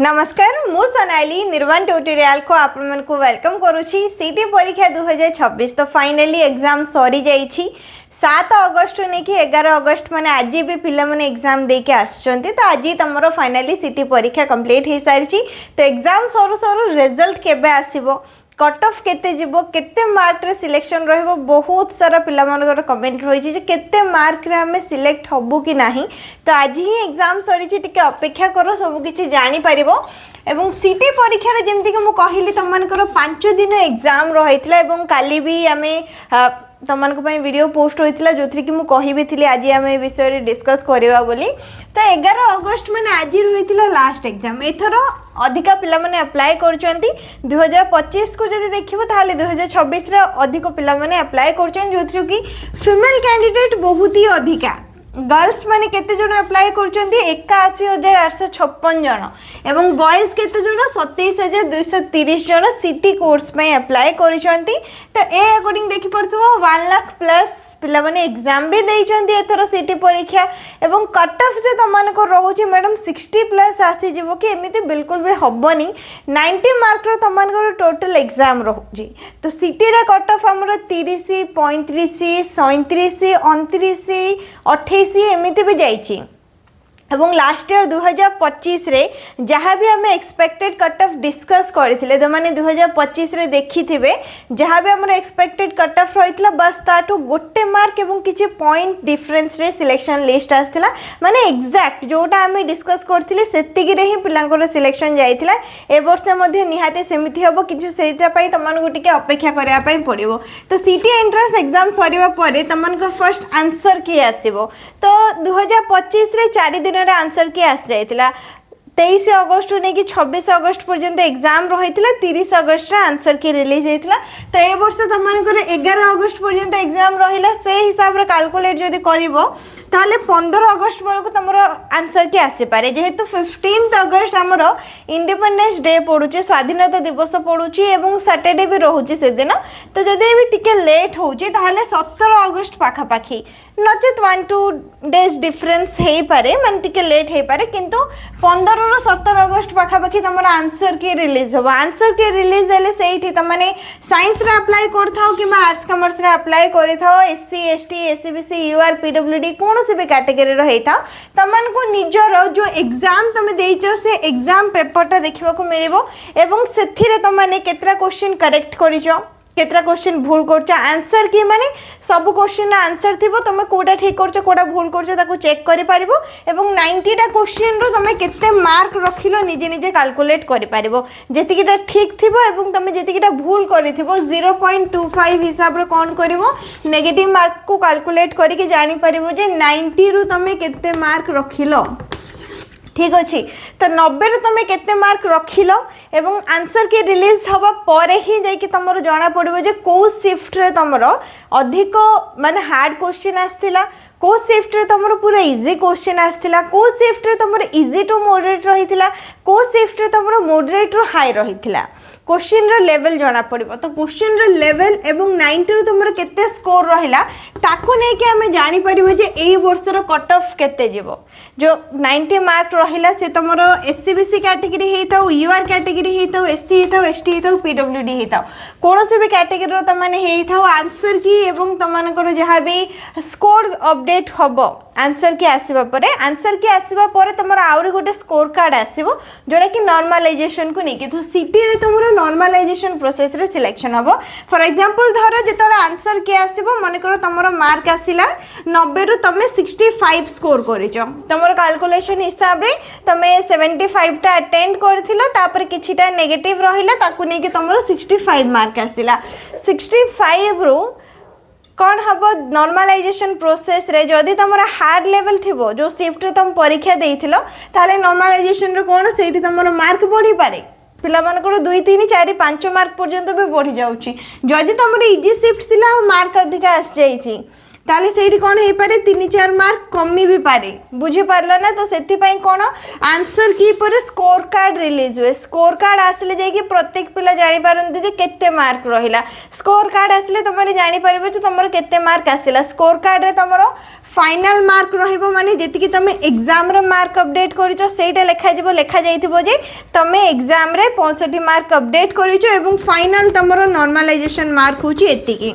नमस्कार मु सोनाली निर्वाण ट्यूटोरियल को आप को वेलकम करुच्ची सीटी परीक्षा 2026 तो फाइनली एग्जाम सरी जाइए 7 अगस्ट नहीं कि 11 अगस्त मैंने आज भी पिला माने एग्जाम देके आछंती तो आज तुम फाइनली सीटी परीक्षा कंप्लीट हो सारी तो एग्जाम सरू सरू रिजल्ट केबे आसीबो कट ऑफ केते जीवो केते मार्क रे सिलेक्शन रहबो बहुत सारा पिला मानकर कमेंट रही जे केते मार्क रे हमें सिलेक्ट हबो कि नाही तो आज ही एग्जाम सरी टिके अपेक्षा करो सब किछि जानि परिबो एवं सीटी परीक्षा रे जेमति कि मु कहिली तमनकर 5 दिन एग्जाम रहितला एवं काली भी आमे तमन को वीडियो पोस्ट होइतिला जोथि कि मु कहिबे थिली आज आम विषय रे डिस्कस करबा बोली तो 11 अगस्त मैंने आज रही लास्ट एग्जाम एथर अधिका पिला माने अप्लाई करचंती 2025 को जदि देखिबो ताले 2026 रे अधिक पिला माने अप्लाई करचन जोथि कि फीमेल कैंडिडेट बहुत ही अधिका गर्ल्स माने केते जण अप्लाई करचंती 81,856 जण एवं बॉयज केते जण 27,230 जण सिटी कोर्स में अप्लाई करचंती तो ए अकॉर्डिंग देखि पड़थबो 1 लाख प्लस पिला माने एग्जाम भी देइचंती एथरो सिटी परीक्षा एवं कट ऑफ जो तमान को रहउची मैडम 60 प्लस आसी जीवो कि एमिति बिल्कुल भी हबनी 90 मार्क रो तमान को टोटल एग्जाम रहउची तो सिटी रे कट ऑफ हमरो 30 35 37 29 28 एमिति भी जाइची एवं लास्ट ईयर 2025 रे जहाँ भी हमें एक्सपेक्टेड कट ऑफ डिस्कस करथिले जो माने 2025 रे देखि थिबे जहाँ भी हमर एक्सपेक्टेड कट ऑफ रहितला बस ताठो गोटे मार्क एवं किछि पॉइंट डिफरेंस रे सिलेक्शन लिस्ट आस्थिला माने एग्जैक्ट जोटा हमें डिस्कस करथिले सेतिकी रे ही पिलांकर सिलेक्शन जाइथिला ए वर्ष मध्ये निहाते सेमिति हबो किछु सेइता पई तमन को टिके अपेक्षा करिया पई पड़िबो तो सीटी एंट्रेंस एग्जाम सरीबा परे तमन को फर्स्ट आंसर की आसीबो तो 2025 रे 4 दिन आंसर की आस जाइतिला 23 अगस्त नहीं कि 26 अगस्त पर्यंत एग्जाम रही 30 अगस्त आंसर की रिलीज होता तो ये वर्ष तुम 11 अगस्त पर्यंत एग्जाम रहा से हिसाब से कैलकुलेट जदि कर ताले 15 अगस्त बेलू तुम आंसर की आसीपे जेहेतु 15 अगस्त आमर इंडिपेंडेंस डे पड़ुचे स्वाधीनता दिवस पड़ुची एवं सैटरडे भी रोचे से दिन तो जदि भी टिके लेट होची ताले 17 अगस्त पाखापाखी नचेत 1-2 डेज डिफरेंस हो पारे माने टिके लेट हो पारे किंतु 15 रो 17 अगस्त पाखापाखी तुम आंसर की रिलीज हम आंसर की रिलीज हेले से तुमने साइंस रे अप्लाई करथाओ कि आर्ट्स कॉमर्स रे अप्लाई करथाओ SC ST SCBC UR PWD कौन सी भी कैटेगरी रही था तमन को निजर जो एग्जाम तुम देइचो से एग्जाम पेपर देखा मिलिबो एवं सेथिरे तमने केतरा क्वेश्चन करेक्ट करिचो केतरा क्वेश्चन भूल करछ आंसर की माने सब क्वेश्चन आंसर थिबो तुम कोडा ठीक करछ कोडा भूल करछ ताको चेक करि परिबो एवं 90टा क्वेश्चन रो तुम केते मार्क रखिलो निजे निजे कैलकुलेट करि परिबो जेतिकिटा ठीक थिबो एवं तुम जेतिकिटा भूल करिथिबो 0.25 हिसाब रो कोन करिवो नेगेटिव मार्क को कैलकुलेट करिके जानि परिबो जे 90 रो तुम केते मार्क रखिलो ठीक अच्छे तो 90 रे तुम केते मार्क रखिल एवं आंसर की रिलीज हवा पर ही जाकि तुम जना पड़ो जे कौ शिफ्ट रे तुम अधिक माने हार्ड क्वेश्चन आसला कौ शिफ्ट रे तुम पूरा इजी क्वेश्चन आसला कौ शिफ्ट रे तुम इजी टू मॉडरेट रही कौ शिफ्ट रे तुम मॉडरेट रू हाई रही क्वेश्चन रो लेवल जना पड़ो तो क्वेश्चन रो लेवल एवं 90 रू तुम केते स्कोर रहिला ताको नै कि हमें जानि परिबो जे एई वर्ष रो कट ऑफ केते जीवो जो 90 मार्क रहिला से तुम एससीबीसी कैटेगरी हेता यूआर कैटेगरी हेता एससी हेता एसटी हेता पीडब्ल्यूडी हेता कौन से भी कैटेगरी रो तमाने हेता आंसर की एवं तमानकर जहाँ भी स्कोर अपडेट हबो आंसर की आसीबा परे तुमर आउरी गोटे स्कोर कार्ड आसीबो जोड़ा कि नॉर्मलाइजेशन को नहीं कि तो सिटी रे तुमर नॉर्मलाइजेशन प्रोसेस रे सिलेक्शन हबो फॉर एग्जांपल धरो जेतले आंसर की आसीबो माने करो तुमर मार्क आसीला 90 रु तमे 65 स्कोर करिचो तुमर कैलकुलेशन हिसाब रे तमे 75 टा अटेंड करथिला तापर किछिटा नेगेटिव रहिला ताकू नै कि तुमर 65 मार्क आसीला 65 रु कौन हम नॉर्मलाइजेशन प्रोसेस रे जदि तुम हार्ड लेवल थिबो जो शिफ्ट रे तुम परीक्षा देइथिलो ताले नॉर्मलाइजेशन रे कौन सेठी तुम मार्क बढ़ी पारे पिला मानकर 2 3 4 5 मार्क पर्यंत भी बढ़ी जाउची जदि तुम इजी शिफ्ट थिला मार्क अधिक आस जाइची ताले सेठी कौन हो पारे 3-4 मार्क कमी भी पारे बुझी पारला ना तो सेठी पई कौन आंसर की पर स्कोर कार्ड रिलीज हुए स्कोर कार्ड आसले जाई प्रत्येक पिला जानि पारंती जे केते मार्क रहिला स्कोर कार्ड आसले तुम जानि पारिबो जे तुमर केते मार्क आसिला स्कोर कार्ड रे तुमर फाइनल मार्क रहिबो माने जेतिकी तमे एग्जाम रे मार्क अपडेट करिचो सेटा लेखा जाइथिबो जे तमे एग्जाम रे 65 मार्क अपडेट करिचो एवं फाइनल तमरो नॉर्मलाइजेशन मार्क होची एतिकी।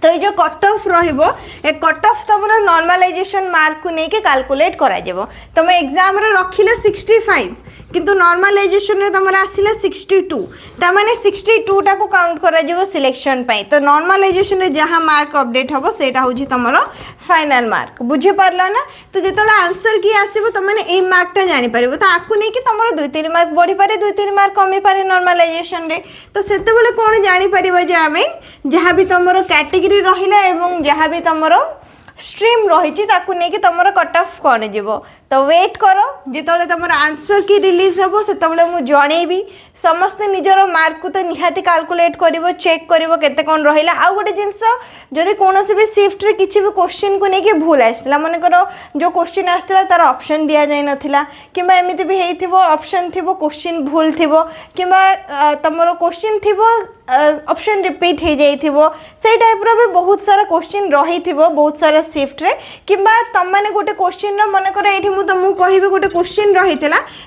तो ये जो कट ऑफ रहिबो ए कट ऑफ तमरो नॉर्मलाइजेशन मार्क को नेके कैलकुलेट करा जेबो। तमे एग्जाम रे रखिले 65 किंतु नॉर्मलाइजेशन रे तमरा आसिले 62 ता माने 62 टा को काउंट करा जेबो सिलेक्शन पई। तो नॉर्मलाइजेशन रे जहां मार्क अपडेट हबो सेटा होची तमरो फाइनल मार्क। बुझी पारला ना? तो जेतला आंसर की आसीबो त माने ए मार्क टा जानि परिबो। तो आकु नै कि तमरो 2-3 मार्क बढ़ी पारे 2-3 मार्क कमी पारे नॉर्मलाइजेशन रे। तो सेते बेले कोन जानि परिबो जे आमे जहां भी तमरो कैटेगरी रहिला एवं जहां भी तमरो स्ट्रीम रही ताकू नहीं कि तुम कट ऑफ कौन जीव। तो वेट करो जिते तुम आंसर की रिलीज हम से मुझे समस्ते निजर मार्क को तो निहाती कैलकुलेट कर चेक कर केते कौन रहा। आउ गोटे जिनस जदि कौन भी सिफ्ट रे किसी भी क्वेश्चन को लेकिन भूल आसाला मनकर जो क्वेश्चन आसाला तार ऑप्शन दि जाए नाला कि एमती भी हो ऑप्शन थी क्वेश्चन भूल थी कि तुम क्वेश्चन थी ऑप्शन रिपीट हो जाइथिबो से टाइप रो भी बहुत सारा क्वेश्चन रही थिबो बहुत सारा शिफ्ट रे कि तुम मैंने गोटे क्वेश्चन रो मन कर एठी मु तुमको कहबी गोटे क्वेश्चन रही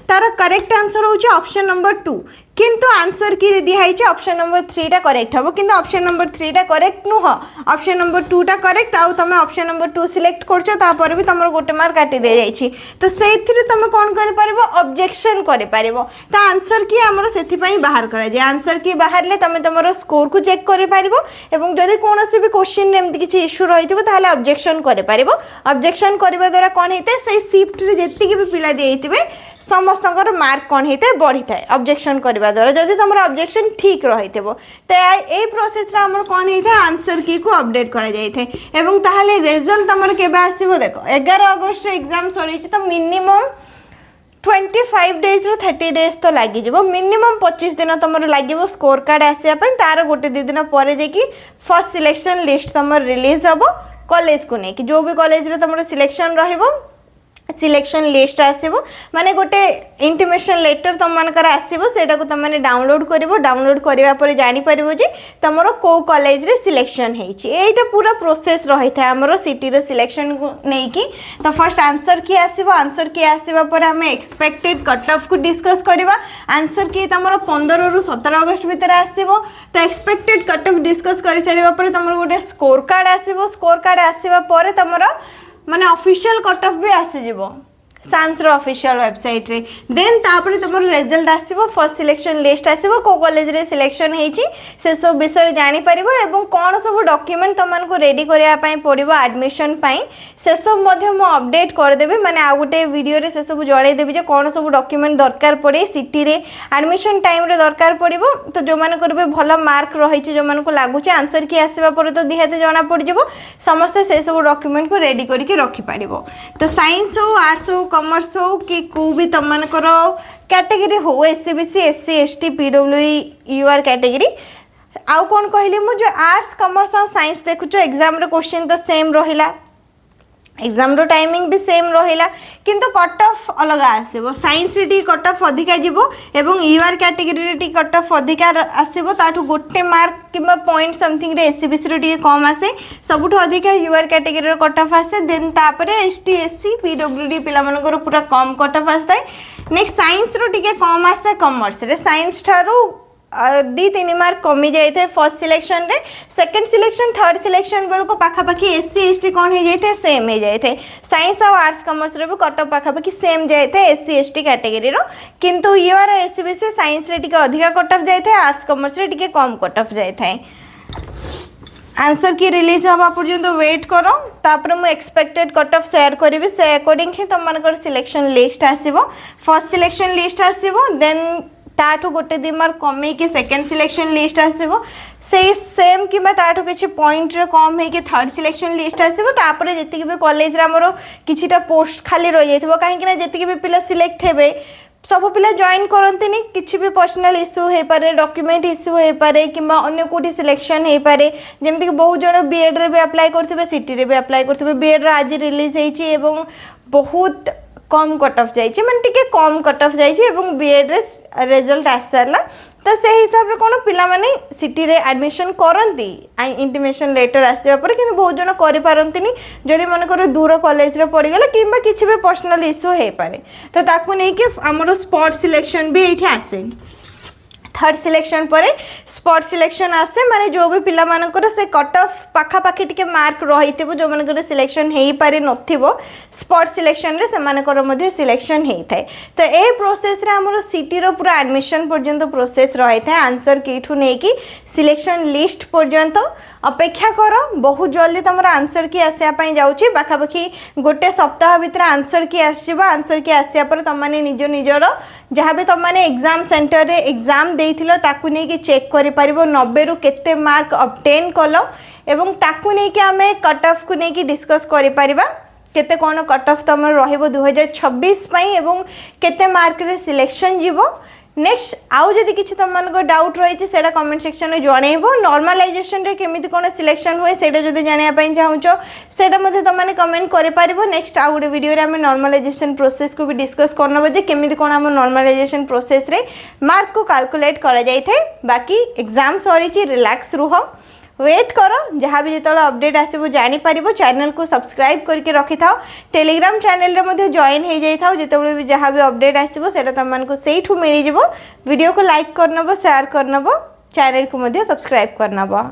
तार करेक्ट आंसर होची ऑप्शन नंबर 2 किंतु आंसर की दिखाई ऑप्शन नंबर 3 टा करेक्ट हम किंतु ऑप्शन नंबर 3 टा करेक्ट नुह ऑप्शन नंबर 2 टा करेक्ट आउ तुम ऑप्शन नंबर 2 सिलेक्ट करछो तापर भी तुम गोटे मार्क काटी दे जाइछि। तो सेथिरे तुम कोन कर परबो ऑब्जेक्शन कर परबो। तो आंसर की हमर सेथि पई बाहर करा जे आंसर की बाहर ले तुम तुमरो स्कोर को चेक कर परबो एवं जदि कोनोसी भी क्वेश्चन रे एमति किछि इशू रहिथिबो ताहले ऑब्जेक्शन कर परबो। ऑब्जेक्शन करबा द्वारा कोन हेते से शिफ्ट रे जेतिकी भी पिला देइथिबे समस्त मार्क कौन होता है बढ़ी था ऑब्जेक्शन करने द्वारा जदि तुम ऑब्जेक्शन ठीक रही थे। तो ये प्रोसेस आम कौन होता है आंसर की को अपडेट कर रिजल्ट तुम के आसो देख 11 अगस्त एग्जाम सरी तो मिनिमम 25 डेज रू 30 डेज तो लगे मिनिमम 25 दिन तुम लगे स्कोर कार्ड आसापी तार गोटे 2 दिन पर फर्स्ट सिलेक्शन लिस्ट तुम रिलीज हम कॉलेज को लेकिन जो भी कॉलेज रे तुम सिलेक्शन रहिबो सिलेक्शन लिस्ट आसीबो माने गोटे इंटिमेशन लेटर तुम मानकर आसीबो सेटा को तुम माने डाउनलोड करिवो डाउनलोड करिवा पर जानि परिवो जे तमरो को कॉलेज रे सिलेक्शन हेछि। एटा पूरा प्रोसेस रही था हमरो सिटी रे सिलेक्शन को नै कि। तो फर्स्ट आंसर की आसीबो आंसर की आसीबा पर हमें एक्सपेक्टेड कट ऑफ को डिस्कस करिवा। आंसर की तमरो 15 रु 17 अगस्त भीतर आसीबो। तो एक्सपेक्टेड कट ऑफ डिस्कस करि सारिबा पर तमरो गोटे स्कोर कार्ड आसीबो स्कोर कार्ड आसीबा पर तमरो माने ऑफिशियल कट ऑफ भी आसीजिवो साइंस रो ऑफिशियल वेबसाइट रे देन तापर तुमर रिजल्ट आसीबो फर्स्ट सिलेक्शन लिस्ट आसीबो को कॉलेज रे सिलेक्शन हेची से सब विषय जानि परिबो एवं कोन सब डॉक्यूमेंट तमन को रेडी करिया पई पड़िबो एडमिशन पई से सब मध्ये मो अपडेट कर देबे माने आ गुटे वीडियो रे से सब जळै देबी जे कोन सब डॉक्यूमेंट दरकार पड़े सिटी रे एडमिशन टाइम रे दरकार पड़िबो। तो जो माने करबे भलो मार्क रहिछि जो माने को लागु छै आंसर की आसीबा पर तो दिहाते जाना पड़ जिवो समस्त से सब डॉक्यूमेंट को रेडी करके रखि पारिबो। तो साइंस हो आर्ट्स हो कॉमर्स हो कि को भी तुम मानकर कैटेगरी हो SCBC SC ST PW UR category आउ कौन कहली मु जो आर्ट्स कॉमर्स और साइंस देखुचो एग्जाम रे क्वेश्चन तो सेम रहिला एग्जाम रो टाइमिंग भी सेम रहिला किंतु कट ऑफ अलग आसीबो साइंस रे टी कट ऑफ अधिका जिवो एवं यूआर कैटेगरी रे टी कट ऑफ अधिका आसीबो ताठू गोटे मार्क किबा पॉइंट समथिंग रे एससीबीसी रे टी कम आसे सबुठ अधिका यूआर कैटेगरी रो कट ऑफ आसे देन तापरे एसटी एससी पीडब्ल्यूडी पिला मनकर पूरा कम कट ऑफ आसे। नेक्स्ट साइंस रो टी कम आसे कॉमर्स रे साइंस ठारू 2-3 मार्क कमी जाए फर्स्ट सिलेक्शन रे सेकंड सिलेक्शन थर्ड सिलेक्शन बेल को पाखापाखि एससी एसटी कौन हो जाए सेम हो जाए साइंस और आर्ट्स कॉमर्स रे भी कट ऑफ पाखापाखि सेम जाए एससी एसटी कैटेगरी रो किंतु यूआर एससीबीसी साइंस रे टिके अधिका कट ऑफ जाए आर्ट्स कॉमर्स रे टिके कम कट ऑफ जाए। आंसर की रिलीज हवा पर्यंत वेट करो तापर मु एक्सपेक्टेड कट ऑफ शेयर करी से अकॉर्डिंग ही तुम मानकर सिलेक्शन लिस्ट आसीबो फर्स्ट सिलेक्शन लिस्ट आसीबो देन ताठू गोटे 2 मार्क कमे कि सेकंड सिलेक्शन लिस्ट आसीबो से सेम कि ताठू किछि पॉइंट रे कम हे कि थर्ड सिलेक्शन लिस्ट आसीबो तापर जेतिक भी कॉलेज रे हमरो किछिटा पोस्ट खाली रह जाइथिबो काहे कि ना जेतिक भी पिला सिलेक्ट हेबे सब पिला जॉइन करंतिनी किछि भी पर्सनल इश्यू हे पारे डॉक्यूमेंट इश्यू हे पारे किबा अन्य कोठी सिलेक्शन हे पारे जेमति कि बहुत जण बीएड रे भी अप्लाई करथिबे सिटी रे भी अप्लाई करथिबे बीएड रे आज रिलीज हेछि एवं बहुत कम कट ऑफ जाइए मैंने टिके कम कट ऑफ जाइए बीएड रे रिजल्ट आस सारा। तो तो से हिसाब रे कोन पिला माने सिटी रे एडमिशन करंती इंटिमेशन लेटर आसीबा पर कि बहुत जन करि पारंतिनी जदि मन कर दूर कॉलेज रे पड़ी गेला किंबा किछि भी पर्सनल इश्यू हे पारे तो ताकू नै कि हमरो स्पॉट सिलेक्शन भी एठी आसे थर्ड सिलेक्शन पर स्पॉट सिलेक्शन आसे माने जो भी पिला मानकर से कट ऑफ पाखा पाखी टिके मार्क रही थी जो मानकर सिलेक्शन हे पारे नथिबो स्पॉट सिलेक्शन रे से मानकर मध्ये सिलेक्शन हे थाए तो ए प्रोसेस रे हमरो सिटी रो पूरा एडमिशन पर्यंत प्रोसेस रही थाए आंसर कीठू नै कि सिलेक्शन लिस्ट पर्यंत अपेक्षा कर बहुत जल्दी तुम आंसर की आसिया पई जाउची बाखाबाखी गोटे सप्ताह भीतर आंसर की आसीबा आंसर की आसिया पर तुम माने निज निजर जहाँ भी तुम माने एग्जाम सेंटर रे एग्जाम देइथिलो ताकू नै कि चेक करि परिबो 90 रु केते मार्क ऑब्टेन कलो एवं ताकू नै कि हमें कट ऑफ को नै कि डिस्कस करि परिबा केते कोन कट ऑफ तुम रहिबो 2026 पई एवं केते मार्क रे सिलेक्शन जीवो नेक्स्ट आउ जदि किछि तुमको डाउट रही सेटा कमेंट सेक्शन में जनइबो नॉर्मलाइजेशन रे केमिति कोन सिलेक्शन हुए सेटा जदि जानिया पई चाहुचो सेटा मध्ये तुमने कमेंट करि पारिबो नेक्स्ट आउ गुटे वीडियो रे हम नॉर्मलाइजेशन प्रोसेस को भी डिस्कस करनबो जे केमिति कोन हम नॉर्मलाइजेशन प्रोसेस रे मार्क को कैलकुलेट करा जाय थे बाकी एग्जाम सॉरी ची रिलैक्स रुहो वेट करो जहाँ भी जो अपडेट आसो जापर चैनल को सब्सक्राइब करके रखि था टेलीग्राम चैनल रे जॉइन हो जाए जिते भी जहाँ भी अपडेट आसो तुमको से मिल वीडियो को लाइक करनबो शेयर करनबो चैनल को सब्सक्राइब करनबो।